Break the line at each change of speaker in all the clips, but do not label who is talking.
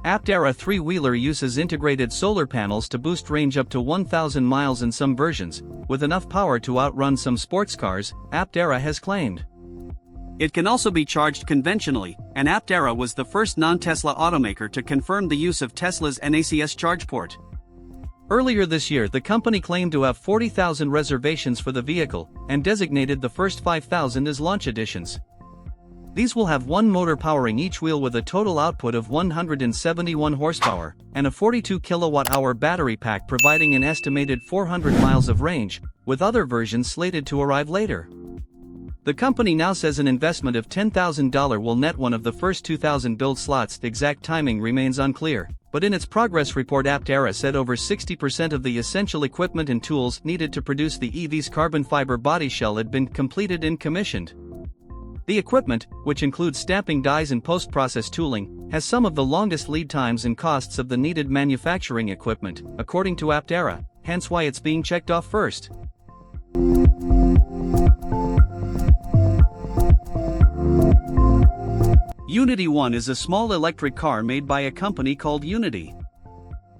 Aptera three-wheeler uses integrated solar panels to boost range up to 1,000 miles in some versions, with enough power to outrun some sports cars, Aptera has claimed. It can also be charged conventionally, and Aptera was the first non-Tesla automaker to confirm the use of Tesla's NACS charge port. Earlier this year, the company claimed to have 40,000 reservations for the vehicle, and designated the first 5,000 as launch editions. These will have one motor powering each wheel with a total output of 171 horsepower, and a 42 kilowatt-hour battery pack providing an estimated 400 miles of range, with other versions slated to arrive later. The company now says an investment of $10,000 will net one of the first 2,000 build slots. The exact timing remains unclear, but in its progress report, Aptera said over 60% of the essential equipment and tools needed to produce the EV's carbon fiber body shell had been completed and commissioned. The equipment, which includes stamping dies and post-process tooling, has some of the longest lead times and costs of the needed manufacturing equipment, according to Aptera, hence why it's being checked off first. Uniti One is a small electric car made by a company called Uniti,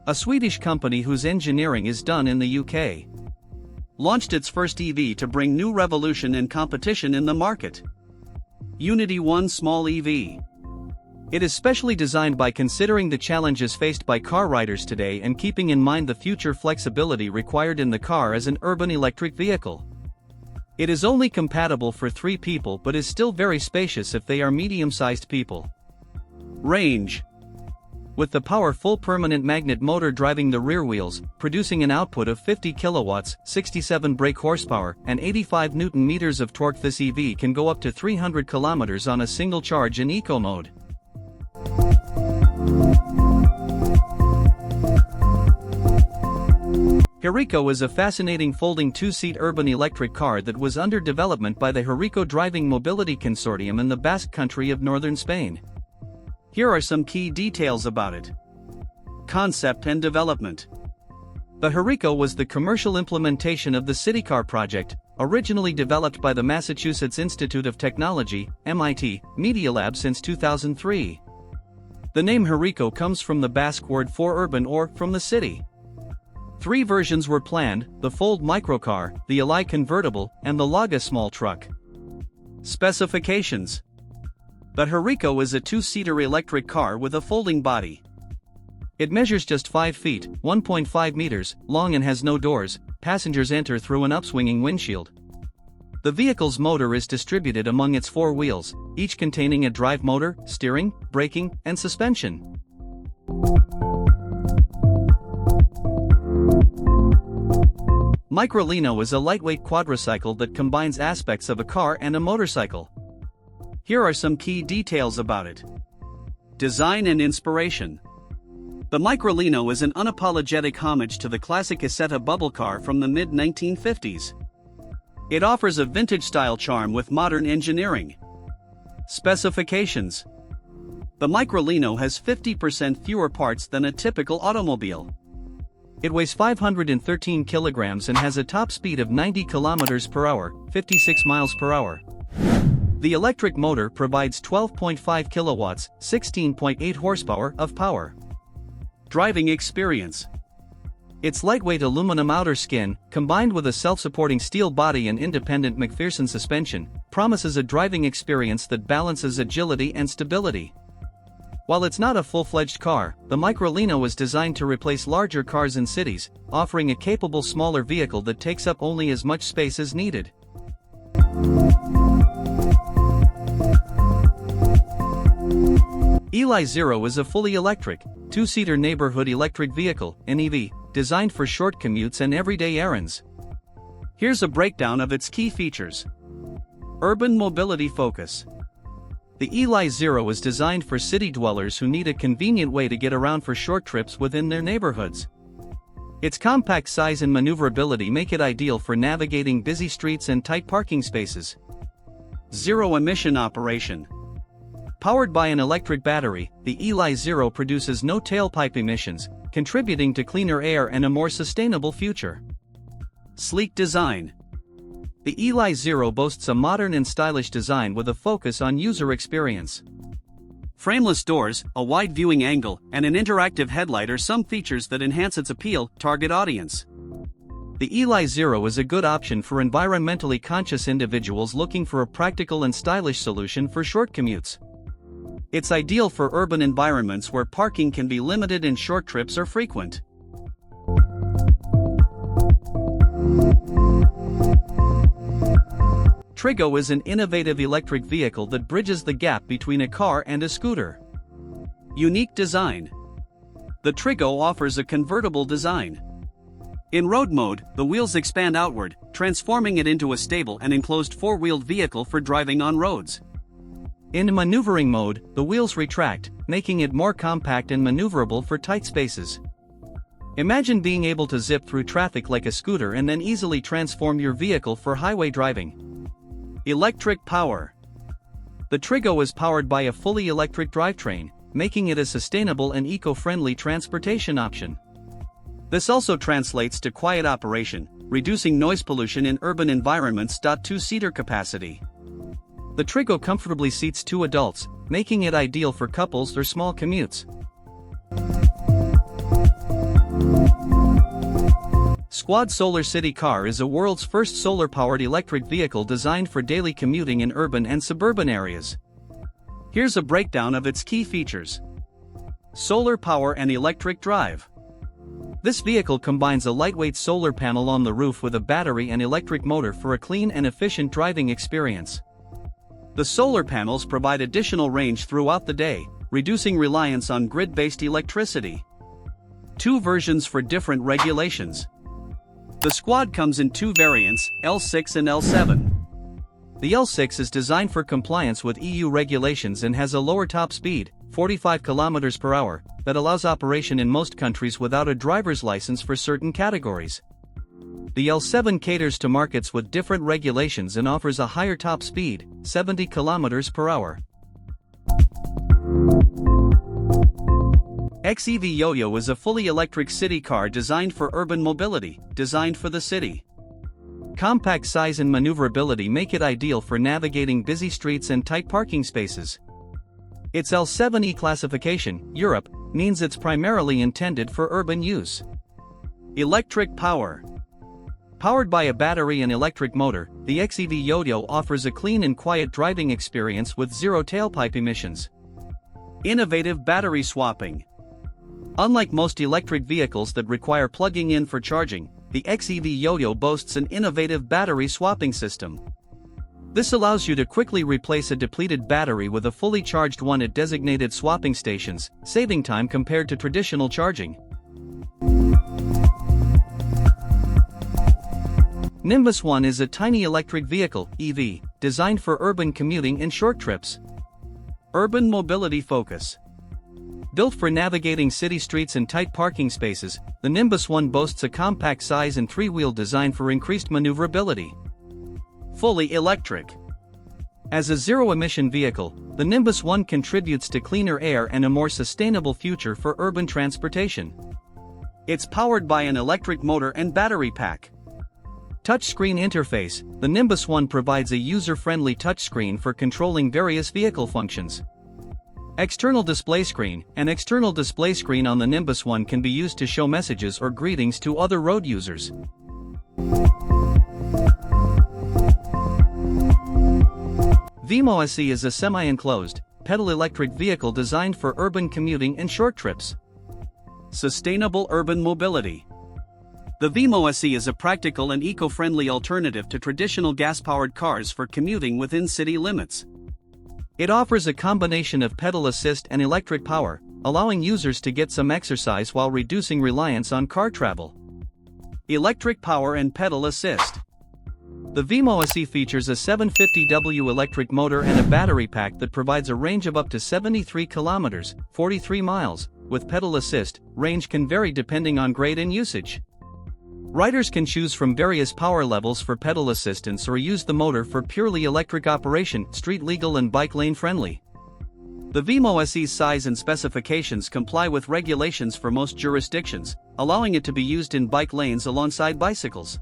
a Swedish company whose engineering is done in the UK. Launched its first EV to bring new revolution and competition in the market. Uniti One Small EV. It is specially designed by considering the challenges faced by car riders today and keeping in mind the future flexibility required in the car as an urban electric vehicle. It is only compatible for 3 people but is still very spacious if they are medium-sized people. Range. With the powerful permanent magnet motor driving the rear wheels, producing an output of 50 kilowatts, 67 brake horsepower, and 85 Nm of torque, this EV can go up to 300 kilometers on a single charge in eco mode. Hiriko is a fascinating folding 2-seat urban electric car that was under development by the Hiriko Driving Mobility Consortium in the Basque Country of northern Spain. Here are some key details about it. Concept and development. The Hiriko was the commercial implementation of the CityCar project, originally developed by the Massachusetts Institute of Technology, MIT, Media Lab since 2003. The name Hiriko comes from the Basque word for urban or from the city. 3 versions were planned: the Fold microcar, the Eli convertible, and the Laga small truck. Specifications. The Hiriko is a 2-seater electric car with a folding body. It measures just 5 feet, 1.5 meters, long and has no doors. Passengers enter through an upswinging windshield. The vehicle's motor is distributed among its 4 wheels, each containing a drive motor, steering, braking, and suspension. Microlino is a lightweight quadricycle that combines aspects of a car and a motorcycle. Here are some key details about it. Design and inspiration. The Microlino is an unapologetic homage to the classic Isetta bubble car from the mid-1950s. It offers a vintage-style charm with modern engineering. Specifications. The Microlino has 50% fewer parts than a typical automobile. It weighs 513 kilograms and has a top speed of 90 kilometers per hour, 56 miles per hour. The electric motor provides 12.5 kilowatts, 16.8 horsepower of power. Driving experience. Its lightweight aluminum outer skin, combined with a self-supporting steel body and independent McPherson suspension, promises a driving experience that balances agility and stability. While it's not a full-fledged car, the Microlino is designed to replace larger cars in cities, offering a capable smaller vehicle that takes up only as much space as needed. Eli Zero is a fully electric, 2-seater neighborhood electric vehicle, NEV, designed for short commutes and everyday errands. Here's a breakdown of its key features. Urban mobility focus. The Eli Zero is designed for city dwellers who need a convenient way to get around for short trips within their neighborhoods. Its compact size and maneuverability make it ideal for navigating busy streets and tight parking spaces. Zero-emission operation. Powered by an electric battery, the Eli Zero produces no tailpipe emissions, contributing to cleaner air and a more sustainable future. Sleek design. The Eli Zero boasts a modern and stylish design with a focus on user experience. Frameless doors, a wide viewing angle, and an interactive headlight are some features that enhance its appeal. Target audience. The Eli Zero is a good option for environmentally conscious individuals looking for a practical and stylish solution for short commutes. It's ideal for urban environments where parking can be limited and short trips are frequent. Triggo is an innovative electric vehicle that bridges the gap between a car and a scooter. Unique design. The Triggo offers a convertible design. In road mode, the wheels expand outward, transforming it into a stable and enclosed four-wheeled vehicle for driving on roads. In maneuvering mode, the wheels retract, making it more compact and maneuverable for tight spaces. Imagine being able to zip through traffic like a scooter and then easily transform your vehicle for highway driving. Electric power. The Triggo is powered by a fully electric drivetrain, making it a sustainable and eco-friendly transportation option. This also translates to quiet operation, reducing noise pollution in urban environments. Two-seater capacity. The Triggo comfortably seats 2 adults, making it ideal for couples or small commutes. Squad Solar City Car is the world's first solar-powered electric vehicle designed for daily commuting in urban and suburban areas. Here's a breakdown of its key features. Solar power and electric drive. This vehicle combines a lightweight solar panel on the roof with a battery and electric motor for a clean and efficient driving experience. The solar panels provide additional range throughout the day, reducing reliance on grid-based electricity. 2 versions for different regulations. The Squad comes in 2 variants, L6 and L7. The L6 is designed for compliance with EU regulations and has a lower top speed, 45 km per hour, that allows operation in most countries without a driver's license for certain categories. The L7 caters to markets with different regulations and offers a higher top speed, 70 km per hour. Xev Yoyo is a fully electric city car designed for urban mobility, designed for the city. Compact size and maneuverability make it ideal for navigating busy streets and tight parking spaces. Its L7E classification, Europe, means it's primarily intended for urban use. Electric power. Powered by a battery and electric motor, the Xev Yoyo offers a clean and quiet driving experience with zero tailpipe emissions. Innovative battery swapping. Unlike most electric vehicles that require plugging in for charging, the Xev Yoyo boasts an innovative battery swapping system. This allows you to quickly replace a depleted battery with a fully charged one at designated swapping stations, saving time compared to traditional charging. Nimbus One is a tiny electric vehicle, EV, designed for urban commuting and short trips. Urban mobility focus. Built for navigating city streets and tight parking spaces, the Nimbus One boasts a compact size and 3-wheel design for increased maneuverability. Fully electric. As a zero-emission vehicle, the Nimbus One contributes to cleaner air and a more sustainable future for urban transportation. It's powered by an electric motor and battery pack. Touchscreen interface. The Nimbus One provides a user-friendly touchscreen for controlling various vehicle functions. External display screen. An external display screen on the Nimbus One can be used to show messages or greetings to other road users. Veemo SE is a semi-enclosed, pedal-electric vehicle designed for urban commuting and short trips. Sustainable urban mobility. The Veemo SE is a practical and eco-friendly alternative to traditional gas-powered cars for commuting within city limits. It offers a combination of pedal assist and electric power, allowing users to get some exercise while reducing reliance on car travel. Electric power and pedal assist. The Veemo SE features a 750W electric motor and a battery pack that provides a range of up to 73 kilometers, 43 miles. With pedal assist, range can vary depending on grade and usage. Riders can choose from various power levels for pedal assistance or use the motor for purely electric operation, street legal and bike lane friendly. The Veemo SE's size and specifications comply with regulations for most jurisdictions, allowing it to be used in bike lanes alongside bicycles.